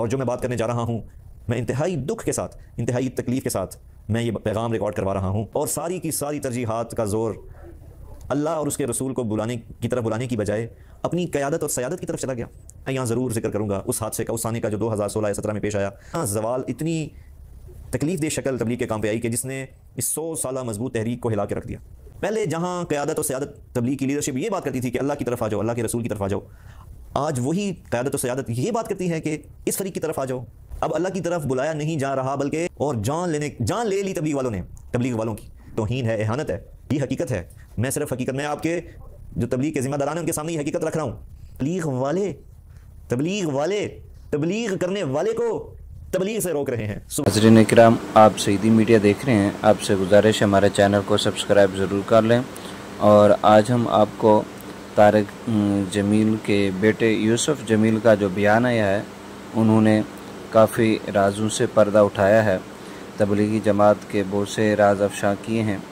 और जो मैं बात करने जा रहा हूँ, मैं इंतहाई दुख के साथ, इंतहाई तकलीफ़ के साथ मैं ये पैगाम रिकॉर्ड करवा रहा हूँ। और सारी की सारी तरजीहात का ज़ोर अल्लाह और उसके रसूल को बुलाने की बजाय अपनी क़यादत और सयादत की तरफ चला गया। मैं यहाँ ज़रूर जिक्र करूँगा उस हादसे का, उस आने का जो 2016 या 17 में पेश आया। ज़वाल इतनी तकलीफ़ दे शक्ल तबलीग के काम पे आई कि जिसने इस 100 साल मजबूत तहरीक को हिला के रख दिया। पहले जहाँ क़यादत और सयादत तबलीग की लीडरशिप ये बात करती थी कि अल्लाह की तरफ आ जाओ, अल्लाह के रसूल की तरफ आ जाओ, आज वही क़यादत और सयादत ये बात करती है कि इस फरीक की तरफ आ जाओ। अब अल्लाह की तरफ बुलाया नहीं जा रहा, बल्कि और जान ले ली तबलीग वालों ने। तबलीग वालों की तौहीन है, एहानत है, ये हकीकत है। मैं सिर्फ हकीकत, मैं आपके जो तबलीग के ज़िम्मेदारान हैं उनके सामने ये हकीकत रख रहा हूँ। तबलीग करने वाले को तबलीग से रोक रहे हैं। हज़रीन इकराम, आप सईदी मीडिया देख रहे हैं। आपसे गुजारिश है हमारे चैनल को सब्सक्राइब ज़रूर कर लें। और आज हम आपको तारिक जमील के बेटे यूसुफ जमील का जो बयान आया है, उन्होंने काफ़ी राजों से पर्दा उठाया है, तबलीगी जमात के बहुत से राज अफशा किए हैं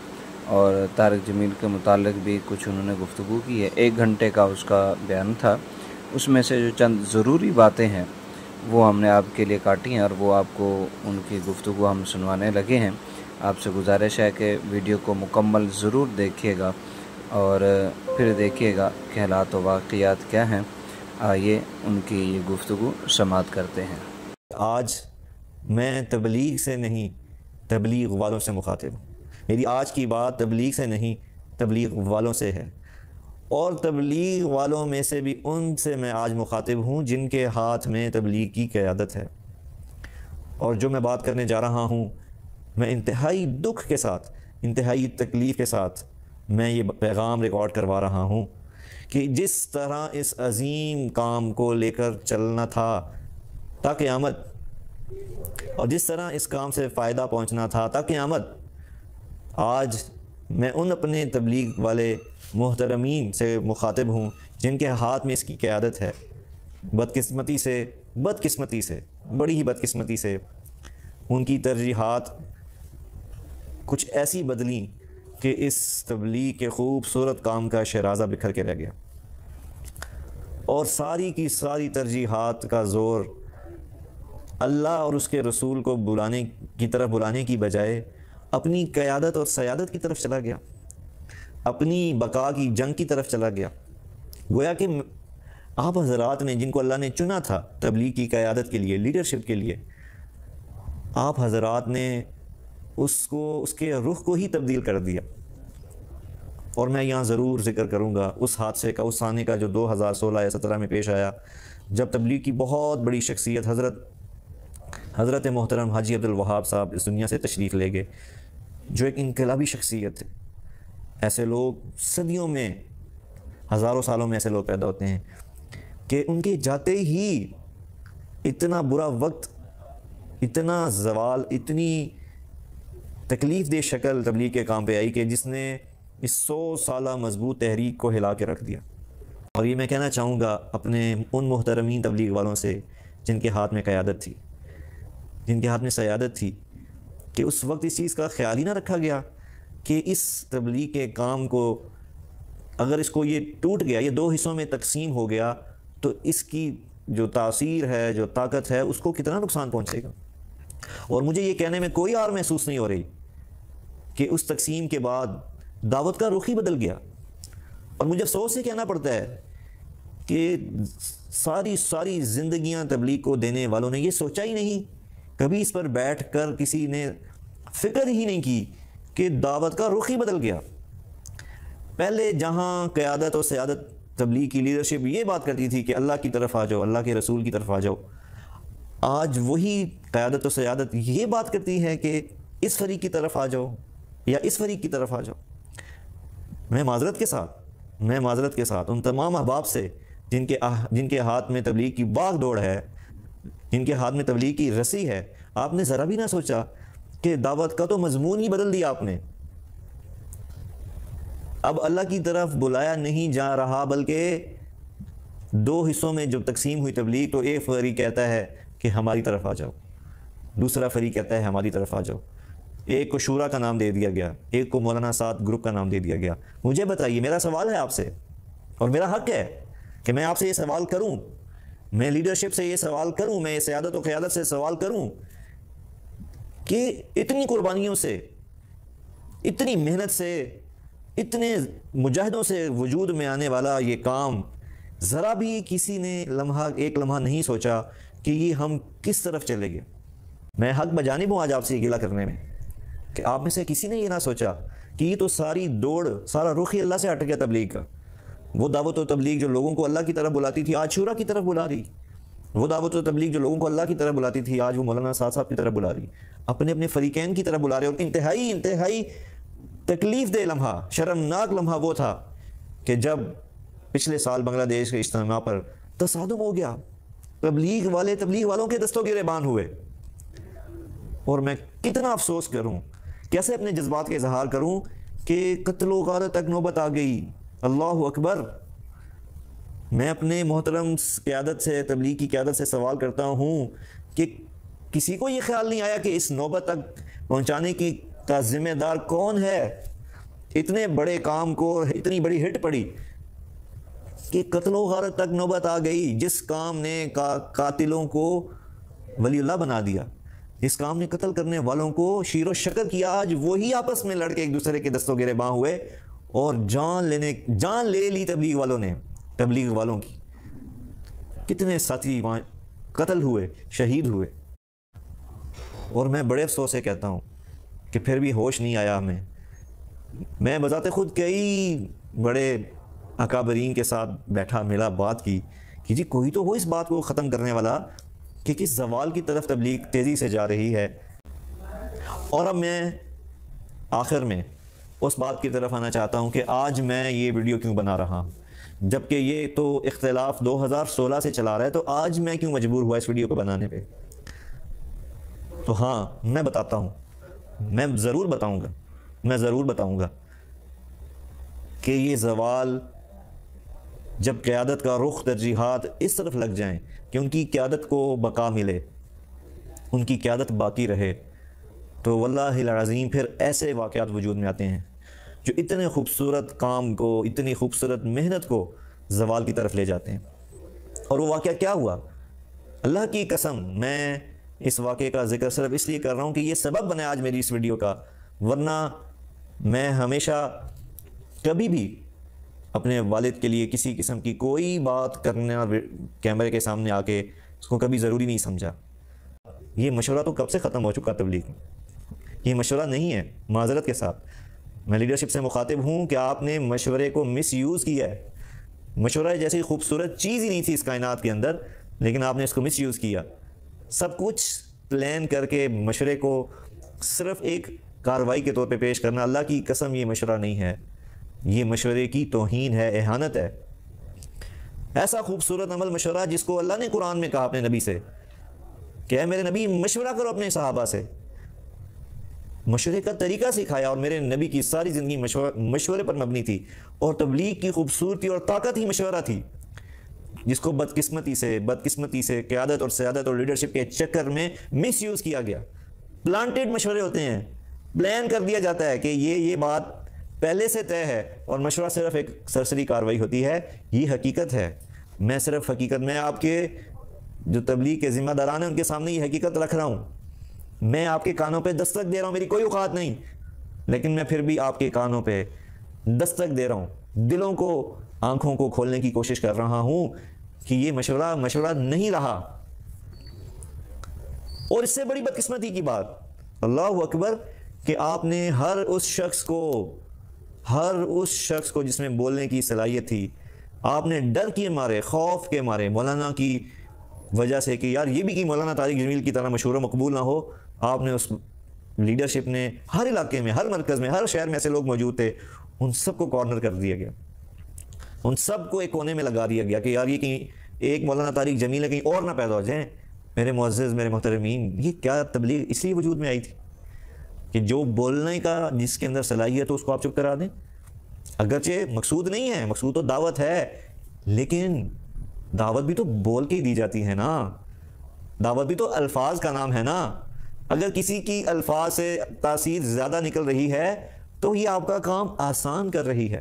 और तारिक जमील के मुतालिक भी कुछ उन्होंने गुफ्तगू की है। 1 घंटे का उसका बयान था, उसमें से जो चंद ज़रूरी बातें हैं वो हमने आपके लिए काटी हैं और वो आपको उनकी गुफ्तगू हम सुनवाने लगे हैं। आपसे गुजारिश है कि वीडियो को मुकम्मल ज़रूर देखिएगा और फिर देखिएगा कि हालात व वाक़ियात क्या हैं। आइए उनकी ये गुफ्तगू समाअत करते हैं। आज मैं तबलीग से नहीं, तबलीग वालों से मुखातिब हूँ। मेरी आज की बात तबलीग से नहीं, तबलीग वालों से है। और तबलीग वालों में से भी उनसे मैं आज मुखातिब हूँ जिनके हाथ में तबलीग की क़यादत है। और जो मैं बात करने जा रहा हूँ, मैं इंतहाई दुख के साथ, इंतहाई तकलीफ़ के साथ मैं ये पैगाम रिकॉर्ड करवा रहा हूँ कि जिस तरह इस अज़ीम काम को लेकर चलना था ता क़यामत, और जिस तरह इस काम से फ़ायदा पहुँचना था ता क़यामत, आज मैं उन अपने तबलीग वाले मोहतरमीन से मुखातिब हूँ जिनके हाथ में इसकी क़यादत है। बदकिस्मती से, बड़ी ही बदकिस्मती से उनकी तरजीहात कुछ ऐसी बदली कि इस तबलीग के खूबसूरत काम का शराज़ा बिखर के रह गया। और सारी की सारी तरजीहात का ज़ोर अल्लाह और उसके रसूल को बुलाने की बजाय अपनी क़यादत और सयादत की तरफ चला गया, अपनी बका की जंग की तरफ चला गया। गोया कि आप हज़रात ने, जिनको अल्लाह ने चुना था तबलीग की क़यादत के लिए, लीडरशिप के लिए, आप हज़रात ने उसके रुख को ही तब्दील कर दिया। और मैं यहाँ ज़रूर ज़िक्र करूँगा उस हादसे का, उस आने का जो 2016 या 17 में पेश आया, जब तबलीग की बहुत बड़ी शख्सियत हज़रत मोहतरम हाजी अब्दुल वहाब साहब इस दुनिया से तशरीफ़ ले गए, जो एक इनकलाबी शख्सियत है। ऐसे लोग सदियों में, हज़ारों सालों में ऐसे लोग पैदा होते हैं कि उनके जाते ही इतना बुरा वक्त, इतना ज़वाल, इतनी तकलीफ़ दे शक्ल तबलीग के काम पे आई कि जिसने इस 100 साल मजबूत तहरीक को हिला के रख दिया। और ये मैं कहना चाहूँगा अपने उन मोहतरमीन तबलीग वालों से जिनके हाथ में क़यादत थी, जिनके हाथ में सयादत थी, कि उस वक्त इस चीज़ का ख्याल ही ना रखा गया कि इस तबलीग के काम को, अगर इसको ये टूट गया, ये 2 हिस्सों में तकसीम हो गया, तो इसकी जो तासीर है, जो ताकत है, उसको कितना नुकसान पहुँचेगा। और मुझे ये कहने में कोई आर महसूस नहीं हो रही कि उस तकसीम के बाद दावत का रुख ही बदल गया। और मुझे अफसोस से कहना पड़ता है कि सारी ज़िंदगियाँ तबलीग को देने वालों ने ये सोचा ही नहीं, कभी इस पर बैठ कर किसी ने फ़िक्र ही नहीं की कि दावत का रुख ही बदल गया। पहले जहाँ क़यादत और सयादत तबलीग की लीडरशिप ये बात करती थी कि अल्लाह की तरफ आ जाओ, अल्लाह के रसूल की तरफ आ जाओ, आज वही क़यादत और सयादत ये बात करती है कि इस फरीक की तरफ आ जाओ या इस फरीक की तरफ आ जाओ। मैं माज़रत के साथ उन तमाम अहबाब से जिनके हाथ में तबलीग की बाग दौड़ है, जिनके हाथ में तबलीग की रस्सी है, आपने ज़रा भी ना सोचा कि दावत का तो मजमून ही बदल दिया आपने। अब अल्लाह की तरफ बुलाया नहीं जा रहा, बल्कि 2 हिस्सों में जब तकसीम हुई तबलीग, तो एक फरीक कहता है कि हमारी तरफ आ जाओ, दूसरा फरीक कहता है हमारी तरफ आ जाओ। एक को शूरा का नाम दे दिया गया, एक को मौलाना साद ग्रुप का नाम दे दिया गया। मुझे बताइए, मेरा सवाल है आपसे और मेरा हक है कि मैं आपसे ये सवाल करूं, मैं लीडरशिप से ये सवाल करूं, मैं सियादत और क़यादत से सवाल करूं कि इतनी कुर्बानियों से, इतनी मेहनत से, इतने मुजाहिदों से वजूद में आने वाला ये काम, ज़रा भी किसी ने एक लम्हा नहीं सोचा कि ये हम किस तरफ चले गए। मैं हक बजानिब हूँ आज आपसे गिला करने में कि आप में से किसी ने ये ना सोचा कि ये तो सारी दौड़, सारा रुख ही अल्लाह से हट गया तबलीग का। वो दावत और तबलीग जो लोगों को अल्लाह की तरफ बुलाती थी, आज शूरा की तरफ बुला रही। वो दावत और तबलीग जो लोगों को अल्लाह की तरफ बुलाती थी, आज वो मौलाना साहब की तरफ बुला रही, अपने अपने फरीकैन की तरफ बुला रहे। और इंतहाई तकलीफ दे लम्हा, शर्मनाक लम्हा वो था कि जब पिछले साल बांग्लादेश के इज्तिमा पर तसादुम हो गया, तबलीग वालों के दस्तों गिरेबान हुए। और मैं कितना अफसोस करूं, कैसे अपने जज्बात का इजहार करूं कि कत्लो गारत तक नौबत आ गई। अल्लाह अकबर। मैं अपने मोहतरम क़यादत से, तबलीग की क़यादत से सवाल करता हूं कि किसी को ये ख्याल नहीं आया कि इस नौबत तक पहुंचाने की का जिम्मेदार कौन है। इतने बड़े काम को इतनी बड़ी हिट पड़ी कि कत्लो गारत तक नौबत आ गई। जिस काम ने कातिलों को वलीउल्लाह बना दिया, जिस काम ने कत्ल करने वालों को शीरो शकर किया, आज वही आपस में लड़के एक दूसरे के दस्तों गिरेबान हुए और जान ले ली तबलीग वालों ने, तबलीग वालों की। कितने साथी वहाँ कत्ल हुए, शहीद हुए। और मैं बड़े अफसोस से कहता हूँ कि फिर भी होश नहीं आया हमें। मैं बजाते खुद कई बड़े अकाबरीन के साथ बैठा, मिला, बात की कि जी कोई तो हो इस बात को ख़त्म करने वाला कि किस जवाल की तरफ तबलीग तेज़ी से जा रही है। और अब मैं आखिर में उस बात की तरफ आना चाहता हूँ कि आज मैं ये वीडियो क्यों बना रहा हूँ, जबकि ये तो इख्तिलाफ 2016 से चला रहा है। तो आज मैं क्यों मजबूर हुआ इस वीडियो को बनाने पे? तो हाँ, मैं बताता हूँ, मैं ज़रूर बताऊँगा कि ये जवाल जब क़यादत का रुख, तरजीहात इस तरफ लग जाएं कि उनकी क़यादत को बका मिले, उनकी क़यादत बाकी रहे, तो वल्लाहिल अज़ीम फिर ऐसे वाक़यात वजूद में आते हैं जो इतने खूबसूरत काम को, इतनी खूबसूरत मेहनत को ज़वाल की तरफ ले जाते हैं। और वो वाक़या क्या हुआ? अल्लाह की कसम, मैं इस वाक़े का ज़िक्र सिर्फ इसलिए कर रहा हूँ कि ये सबब बने आज मेरी इस वीडियो का, वरना मैं हमेशा कभी भी अपने वालिद के लिए किसी किस्म की कोई बात करना कैमरे के सामने आके उसको कभी ज़रूरी नहीं समझा। ये मशवरा तो कब से ख़त्म हो चुका तबलीग में। ये मशवरा नहीं है, माज़रत के साथ मैं लीडरशिप से मुखातिब हूँ कि आपने मशवरे को मिसयूज़ किया है। मशवरा जैसी खूबसूरत चीज़ ही नहीं थी इस कायनात के अंदर, लेकिन आपने इसको मिसयूज़ किया। सब कुछ प्लान करके मशवरे को सिर्फ एक कार्रवाई के तौर पे पेश करना, अल्लाह की कसम ये मशवरा नहीं है, ये मशवरे की तौहीन है, एहानत है। ऐसा खूबसूरत अमल मशवरा जिसको अल्लाह ने कुरान में कहा अपने नबी से कि मेरे नबी मशवरा करो अपने सहाबा से, मशवरे का तरीका सिखाया। और मेरे नबी की सारी ज़िंदगी मशवरे पर मबनी थी। और तबलीग की खूबसूरती और ताकत ही मशवरा थी, जिसको बदकिस्मती से क़यादत और सियादत और लीडरशिप के चक्कर में मिसयूज़ किया गया। प्लांटेड मशवरे होते हैं, प्लान कर दिया जाता है कि ये बात पहले से तय है, और मशवरा सिर्फ एक सरसरी कार्रवाई होती है। ये हकीकत है। मैं सिर्फ हकीकत में आपके जो तबलीग के ज़िम्मेदारान हैं उनके सामने ये हकीकत रख रहा हूँ। मैं आपके कानों पे दस्तक दे रहा हूँ, मेरी कोई औकात नहीं, लेकिन मैं फिर भी आपके कानों पे दस्तक दे रहा हूँ, दिलों को, आंखों को खोलने की कोशिश कर रहा हूँ कि ये मशवरा नहीं रहा। और इससे बड़ी बदकिस्मती की बात, अल्लाह अकबर, कि आपने हर उस शख्स को जिसमें बोलने की सलाहियत थी, आपने डर के मारे, खौफ के मारे, मौलाना की वजह से कि यार ये भी कि मौलाना तारिक जमील की तरह मशहूर मकबूल ना हो, आपने उस लीडरशिप ने हर इलाके में, हर मरकज़ में, हर शहर में ऐसे लोग मौजूद थे, उन सबको कॉर्नर कर दिया गया, उन सबको एक कोने में लगा दिया गया कि यार ये कहीं एक मौलाना तारिक जमील है कहीं और ना पैदा हो जाए। मेरे मुअज़्ज़िज़, मेरे मोहतरमीन, ये क्या तबलीग इसलिए वजूद में आई थी कि जो बोलने का जिसके अंदर सलाहियत है उसको आप चुप करा दें। अगरचे मकसूद नहीं है, मकसूद तो दावत है, लेकिन दावत भी तो बोल के ही दी जाती है ना, दावत भी तो अल्फाज का नाम है ना। अगर किसी की अल्फाज से तासीर ज़्यादा निकल रही है तो ये आपका काम आसान कर रही है।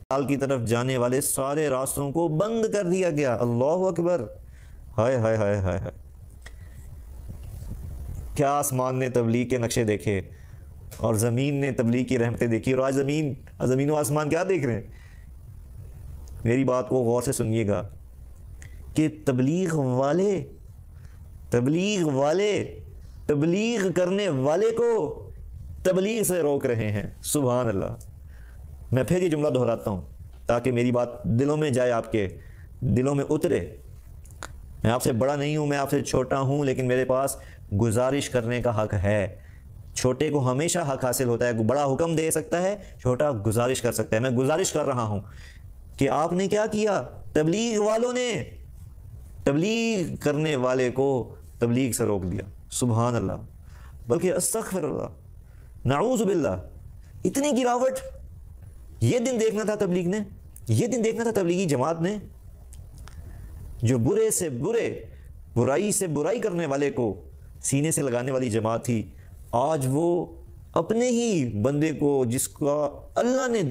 साल की तरफ जाने वाले सारे रास्तों को बंद कर दिया गया। अल्लाह अकबर। हाय हाय हाय हाय हाय, क्या आसमान ने तबलीग के नक्शे देखे और ज़मीन ने तबलीग की रहमतें देखी, और आज ज़मीन और आसमान क्या देख रहे हैं। मेरी बात को गौर से सुनिएगा कि तबलीग वाले तबलीग करने वाले को तबलीग से रोक रहे हैं। सुभान अल्लाह। मैं फिर ये जुमला दोहराता हूँ ताकि मेरी बात दिलों में जाए, आपके दिलों में उतरे। मैं आपसे बड़ा नहीं हूँ, मैं आपसे छोटा हूँ, लेकिन मेरे पास गुजारिश करने का हक है। छोटे को हमेशा हक हासिल होता है। बड़ा हुक्म दे सकता है, छोटा गुजारिश कर सकता है। मैं गुजारिश कर रहा हूँ कि आपने क्या किया, तबलीग वालों ने तबलीग करने वाले को तबलीग से रोक दिया। सुभान अल्लाह। बल्कि अस्तगफिरुल्लाह, नाऊज़ु बिल्लाह, इतनी गिरावट। ये दिन देखना था तबलीग ने, ये दिन देखना था तबलीगी जमात ने, जो बुरे से बुरे, बुराई से बुराई करने वाले को सीने से लगाने वाली जमात थी। आज वो अपने ही बंदे को, जिसका अल्लाह ने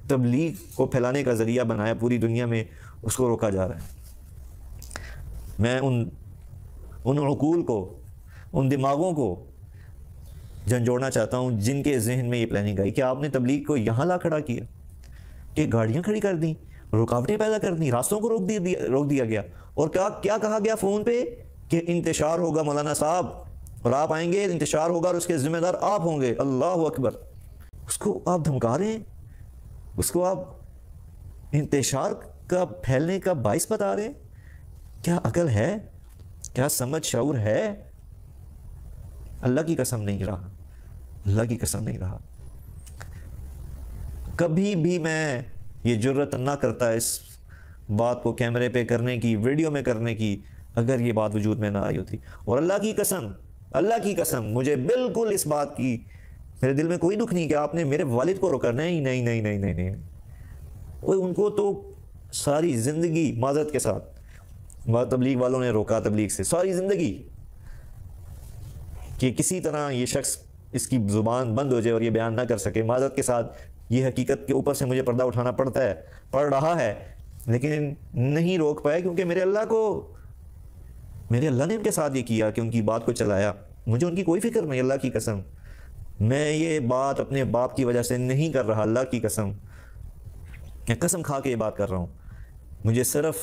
तबलीग को फैलाने का ज़रिया बनाया पूरी दुनिया में, उसको रोका जा रहा है। मैं उन उकूल को, उन दिमागों को झंझोड़ना चाहता हूँ जिनके जहन में ये प्लानिंग आई कि आपने तबलीग को यहाँ ला खड़ा किया, कि गाड़ियाँ खड़ी कर दी, रुकावटें पैदा कर दी, रास्तों को रोक दिया गया। और क्या कहा गया फ़ोन पे कि इंतशार होगा मौलाना साहब, और आप आएंगे, इंतशार होगा और उसके ज़िम्मेदार आप होंगे। अल्लाह अकबर। उसको आप धमका रहे हैं, उसको आप इंतशार का फैलने का बाइस बता रहे हैं। क्या अकल है, क्या समझ शऊर है? अल्लाह की कसम नहीं रहा, अल्लाह की कसम नहीं रहा। कभी भी मैं ये जुर्रत ना करता इस बात को कैमरे पे करने की, वीडियो में करने की, अगर ये बात वजूद में ना आई होती। और अल्लाह की कसम मुझे बिल्कुल इस बात की, मेरे दिल में कोई दुख नहीं कि आपने मेरे वालिद को रोका। नहीं नहीं नहीं नहीं नहीं नहीं, वो उनको तो सारी ज़िंदगी माज़रत के साथ तबलीग वालों ने रोका तबलीग से, सारी ज़िंदगी, कि किसी तरह ये शख्स, इसकी ज़ुबान बंद हो जाए और ये बयान ना कर सके। माज़रत के साथ ये हकीकत के ऊपर से मुझे पर्दा उठाना पड़ रहा है, लेकिन नहीं रोक पाए, क्योंकि मेरे अल्लाह ने उनके साथ ये किया कि उनकी बात को चलाया। मुझे उनकी कोई फ़िक्र नहीं, अल्लाह की कसम। मैं ये बात अपने बाप की वजह से नहीं कर रहा, अल्लाह की कसम, मैं कसम खा के ये बात कर रहा हूँ। मुझे सिर्फ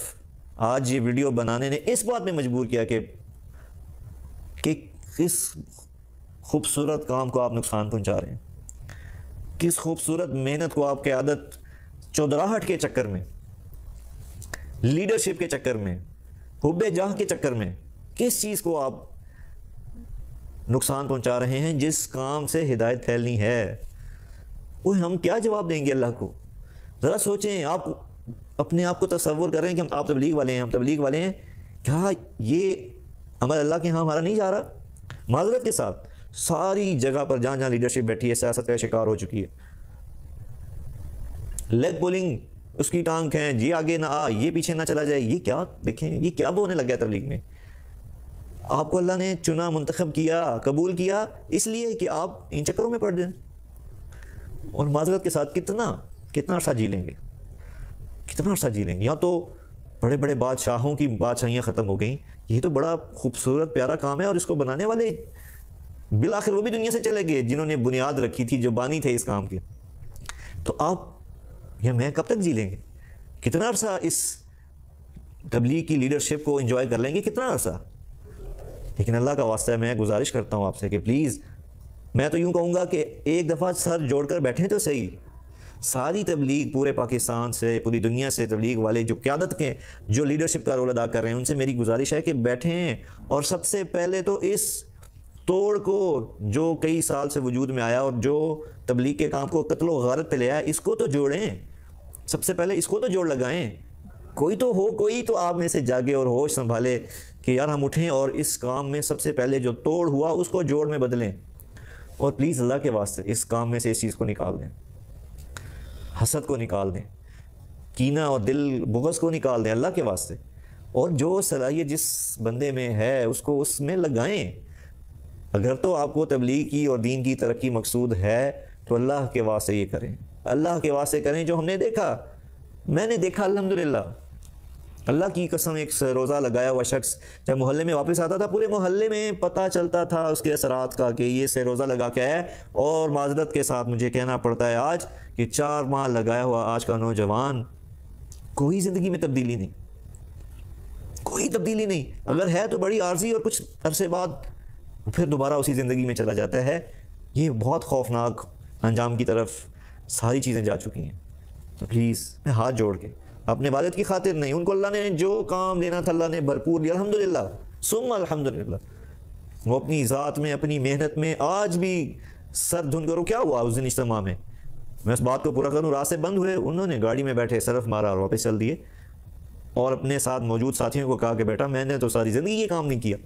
आज ये वीडियो बनाने ने इस बात में मजबूर किया कि किस खूबसूरत काम को आप नुकसान पहुँचा रहे हैं, किस खूबसूरत मेहनत को आप क़यादत चौधराहट के चक्कर में, लीडरशिप के चक्कर में, हुब्बे जाह के चक्कर में, किस चीज़ को आप नुकसान पहुंचा रहे हैं, जिस काम से हिदायत फैलनी है। वो हम क्या जवाब देंगे अल्लाह को? ज़रा सोचें। आप अपने आप को तसव्वुर कर रहे हैं कि आप तबलीग वाले हैं, हम तबलीग वाले हैं। क्या ये अमल अल्लाह के यहाँ हमारा नहीं जा रहा? माज़रत के साथ सारी जगह पर जहाँ जहाँ लीडरशिप बैठी है, सियासत का शिकार हो चुकी है। लेग पुलिंग, उसकी टांग खींच, ये आगे ना आ, ये पीछे ना चला जाए। ये क्या देखें, ये क्या बोलने लग गया तबलीग में। आपको अल्लाह ने चुना, मुंतखब किया, कबूल किया, इसलिए कि आप इन चक्करों में पड़ जाएं। और माज़रत के साथ कितना अर्सा जी लेंगे, कितना अर्सा जी लेंगे। यहाँ तो बड़े बड़े बादशाहों की बादशाहियाँ ख़त्म हो गई। ये तो बड़ा खूबसूरत प्यारा काम है, और इसको बनाने वाले बिल आखिर वो भी दुनिया से चले गए, जिन्होंने बुनियाद रखी थी, जो बानी थे इस काम के। तो आप या मैं कब तक जी लेंगे? कितना अर्सा इस तबलीग की लीडरशिप को एंजॉय कर लेंगे, कितना अर्सा? लेकिन अल्लाह का वास्ता है, मैं गुजारिश करता हूँ आपसे कि प्लीज़, मैं तो यूँ कहूँगा कि एक दफ़ा सर जोड़कर बैठें तो सही। सारी तबलीग पूरे पाकिस्तान से, पूरी दुनिया से तबलीग वाले जो क़यादत के, जो लीडरशिप का रोल अदा कर रहे हैं, उनसे मेरी गुजारिश है कि बैठें और सबसे पहले तो इस तोड़ को, जो कई साल से वजूद में आया और जो तबलीग के काम को कत्लो गारत पे ले आया, इसको तो जोड़ें। सबसे पहले इसको तो जोड़ लगाएं। कोई तो आप में से जागे और होश संभाले कि यार हम उठें और इस काम में सबसे पहले जो तोड़ हुआ उसको जोड़ में बदलें। और प्लीज़ अल्लाह के वास्ते इस काम में से इस चीज़ को निकाल दें, हसद को निकाल दें, कीना और दिल बुग़्ज़ को निकाल दें अल्लाह के वास्ते। और जो सलाहियत जिस बंदे में है उसको उसमें लगाएं। अगर तो आपको तबलीग की और दीन की तरक्की मकसूद है तो अल्लाह के वास्ते ये करें, अल्लाह के वास्ते करें। जो हमने देखा, मैंने देखा अल्हम्दुलिल्लाह, अल्लाह की कसम, एक रोज़ा लगाया हुआ शख्स जब मोहल्ले में वापस आता था, पूरे मोहल्ले में पता चलता था उसके असरात का कि ये से रोज़ा लगा के आया। और माजरत के साथ मुझे कहना पड़ता है आज कि 4 माह लगाया हुआ आज का नौजवान, कोई ज़िंदगी में तब्दीली नहीं, कोई तब्दीली नहीं। अगर है तो बड़ी आर्जी और कुछ अरसे बाद फिर दोबारा उसी ज़िंदगी में चला जाता है। ये बहुत खौफनाक अंजाम की तरफ सारी चीज़ें जा चुकी हैं। तो प्लीज़ मैं हाथ जोड़ के अपने वालिद की खातिर नहीं, उनको अल्लाह ने जो काम देना था अल्लाह ने भरपूर दिया, अल्हम्दुलिल्लाह सुम्मा अल्हम्दुलिल्लाह। वो अपनी ज़ात में, अपनी मेहनत में आज भी सर धुन करो। क्या हुआ उस दिन इज्तिमा में, मैं उस बात को पूरा करूँ, रास्ते बंद हुए, उन्होंने गाड़ी में बैठे सरफ मारा और वापस चल दिए। और अपने साथ मौजूद साथियों को कहा कि बेटा मैंने तो सारी ज़िंदगी ये काम नहीं किया,